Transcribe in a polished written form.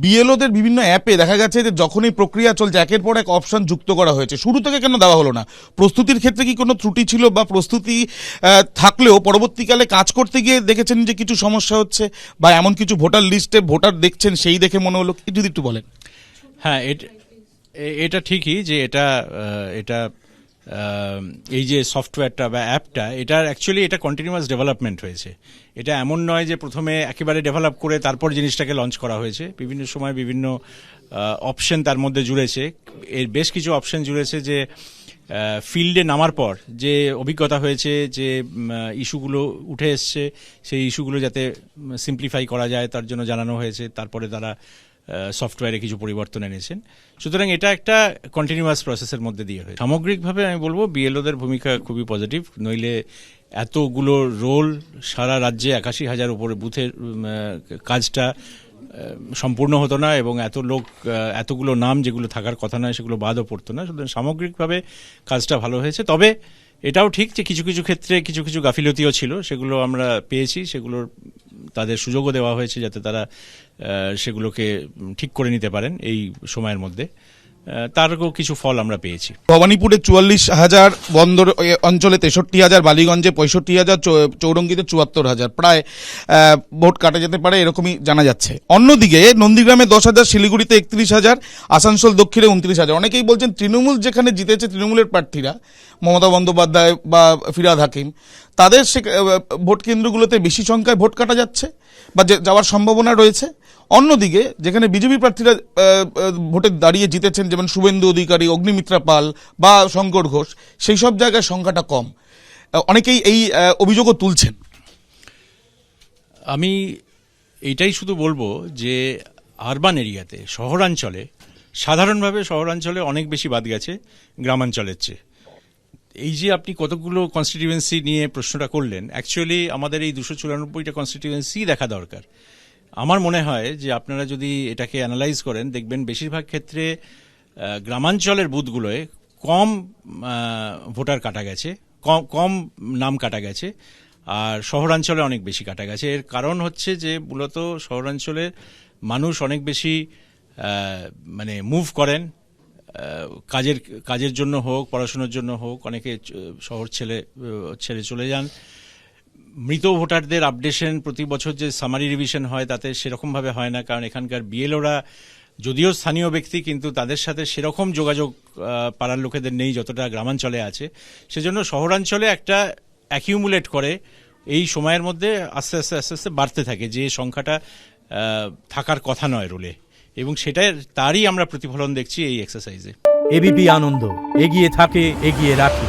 বিএলওদের বিভিন্ন অ্যাপে দেখা গেছে যে যখনই প্রক্রিয়া চলছে একের পর এক অপশন যুক্ত করা হয়েছে, শুরু থেকে কেন দেওয়া হলো না? প্রস্তুতির ক্ষেত্রে কি কোনো ত্রুটি ছিল, বা প্রস্তুতি থাকলেও পরবর্তীকালে কাজ করতে গিয়ে দেখেছেন যে কিছু সমস্যা হচ্ছে, বা এমন কিছু ভোটার লিস্টে ভোটার দেখছেন সেই দেখে মনে হলো? যদি একটু বলেন। হ্যাঁ, এটা ঠিকই যে এটা এই যে সফটওয়্যারটা বা অ্যাপটা, এটার অ্যাকচুয়ালি এটা কন্টিনিউয়াস ডেভেলপমেন্ট হয়েছে। এটা এমন নয় যে প্রথমে একেবারে ডেভেলপ করে তারপর জিনিসটাকে লঞ্চ করা হয়েছে। বিভিন্ন সময় বিভিন্ন অপশন তার মধ্যে জুড়েছে। এর বেশ কিছু অপশন জুড়েছে যে ফিল্ডে নামার পর যে অভিজ্ঞতা হয়েছে, যে ইস্যুগুলো উঠে এসছে, সেই ইস্যুগুলো যাতে সিম্পলিফাই করা যায় তার জন্য জানানো হয়েছে। তারপরে তারা সফটওয়্যারে কিছু পরিবর্তন এনেছেন। সুতরাং এটা একটা কন্টিনিউয়াস প্রসেসের মধ্যে দিয়ে হয়েছে। সামগ্রিকভাবে আমি বলবো বিএলওদের ভূমিকা খুবই পজিটিভ। নইলে এতগুলো রোল সারা রাজ্যে ৮১,০০০ উপরে বুথের কাজটা সম্পূর্ণ হতো না, এবং এতগুলো নাম যেগুলো থাকার কথা নয় সেগুলো বাদও পড়তো না। সুতরাং সামগ্রিকভাবে কাজটা ভালো হয়েছে। তবে এটাও ঠিক যে কিছু কিছু ক্ষেত্রে কিছু কিছু গাফিলতিও ছিল, সেগুলো আমরা পেয়েছি, সেগুলোর তাদের সুযোগও দেওয়া হয়েছে যাতে তারা সেগুলোকে ঠিক করে নিতে পারেন এই সময়ের মধ্যে। তারও কিছু ফল আমরা পেয়েছি। ভবানীপুরে ৪৪,০০০, বন্দর অঞ্চলে ৬৩,০০০, বালিগঞ্জে ৬৫,০০০, চৌরঙ্গিতে ৭৪,০০০, প্রায় ভোট কাটা যেতে পারে এরকমই জানা যাচ্ছে। অন্যদিকে নন্দীগ্রামে ১০,০০০, শিলিগুড়িতে ৩১,০০০, আসানসোল দক্ষিণে ২৯,০০০। অনেকেই বলছেন তৃণমূল যেখানে জিতেছে, তৃণমূলের প্রার্থীরা মমতা বন্দ্যোপাধ্যায় বা ফিরহাদ হাকিম, তাদের ভোট কেন্দ্রগুলোতে বেশি সংখ্যায় ভোট কাটা যাচ্ছে বা যাওয়ার সম্ভাবনা রয়েছে। অন্যদিকে যেখানে বিজেপি প্রার্থীরা ভোটে দাঁড়িয়ে জিতেছেন, যেমন শুভেন্দু অধিকারী, অগ্নিমিত্রা পাল বা শঙ্কর ঘোষ, সেই সব জায়গায় সংখ্যাটা কম। অনেকেই এই অভিযোগও তুলছেন। আমি এইটাই শুধু বলবো যে আরবান এরিয়াতে, শহরাঞ্চলে, সাধারণভাবে শহরাঞ্চলে অনেক বেশি বাদ গেছে গ্রামাঞ্চলের চেয়ে। এই যে আপনি কতগুলো কনস্টিটিউয়েন্সি নিয়ে প্রশ্নটা করলেন, অ্যাকচুয়ালি আমাদের এই ২৯৪টা কনস্টিটিউয়েন্সি দেখা দরকার। আমার মনে হয় যে আপনারা যদি এটাকে অ্যানালাইজ করেন, দেখবেন বেশিরভাগ ক্ষেত্রে গ্রামাঞ্চলের বুথগুলোয় কম ভোটার কাটা গেছে, কম নাম কাটা গেছে, আর শহরাঞ্চলে অনেক বেশি কাটা গেছে। এর কারণ হচ্ছে যে মূলত শহরাঞ্চলের মানুষ অনেক বেশি মানে মুভ করেন, কাজের জন্য হোক, পড়াশোনার জন্য হোক, অনেকে শহর ছেড়ে চলে যান। মৃত ভোটারদের আপডেশন প্রতি বছর যে সামারি রিভিশন হয় তাতে সেরকমভাবে হয় না, কারণ এখানকার বিএলওরা যদিও স্থানীয় ব্যক্তি, কিন্তু তাদের সাথে সেরকম যোগাযোগ পাড়ার লোকেদের নেই যতটা গ্রামাঞ্চলে আছে। সেজন্য শহরাঞ্চলে একটা অ্যাকিউমুলেট করে এই সময়ের মধ্যে আস্তে আস্তে আস্তে আস্তে বাড়তে থাকে, যে সংখ্যাটা থাকার কথা নয় রোলে, এবং তারই আমরা প্রতিফলন দেখছি এই এক্সারসাইজে। এবিপি আনন্দ, এগিয়ে থাকে, এগিয়ে রাখে।